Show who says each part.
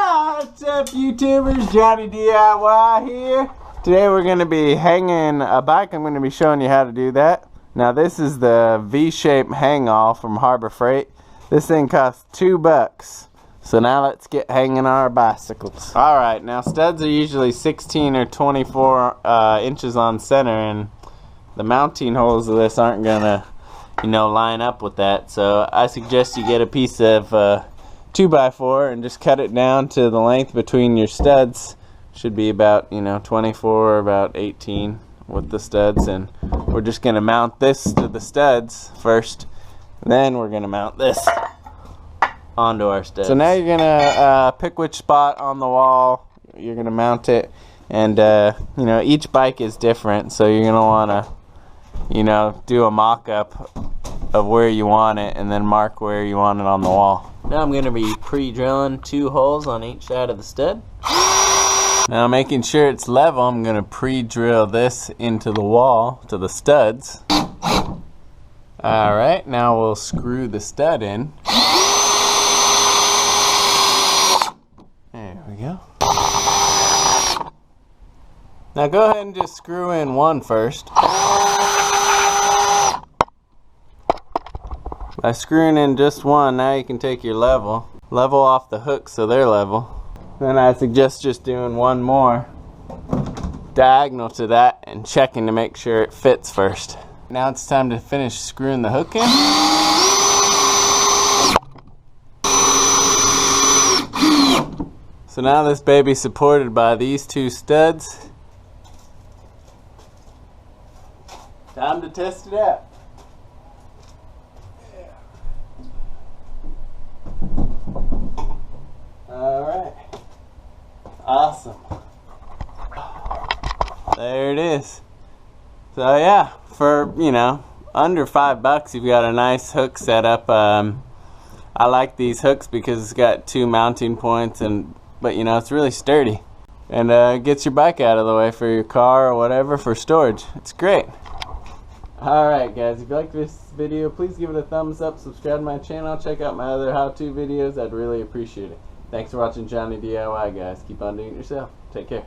Speaker 1: What's up, YouTubers? Johnny DIY here. Today we're going to be hanging a bike. I'm going to be showing you how to do that. Now this is the V-shape hang-all from Harbor Freight. This thing costs $2. So now let's get hanging our bicycles. Alright, now studs are usually 16 or 24 inches on center, and the mounting holes of this aren't going to, line up with that. So I suggest you get a piece of 2x4 and just cut it down to the length between your studs. Should be about 24 or about 18 with the studs, and we're just gonna mount this to the studs first, then we're gonna mount this onto our studs. So now you're gonna pick which spot on the wall you're gonna mount it, and each bike is different, so you're gonna wanna do a mock-up of where you want it and then mark where you want it on the wall.
Speaker 2: Now I'm going to be pre-drilling 2 holes on each side of the stud.
Speaker 1: Now making sure it's level, I'm going to pre-drill this into the wall, to the studs. Alright, now we'll screw the stud in. There we go. Now go ahead and just screw in one first. By screwing in just one, now you can take your level off the hooks so they're level. Then I suggest just doing one more diagonal to that and checking to make sure it fits first. Now it's time to finish screwing the hook in. So now this baby's supported by these 2 studs. Time to test it out. Alright. Awesome. There it is. So yeah, for under $5 you've got a nice hook set up. I like these hooks because it's got 2 mounting points, but it's really sturdy. And gets your bike out of the way for your car or whatever for storage. It's great. Alright guys, if you like this video, please give it a thumbs up, subscribe to my channel, check out my other how-to videos. I'd really appreciate it. Thanks for watching Johnny DIY, guys. Keep on doing it yourself. Take care.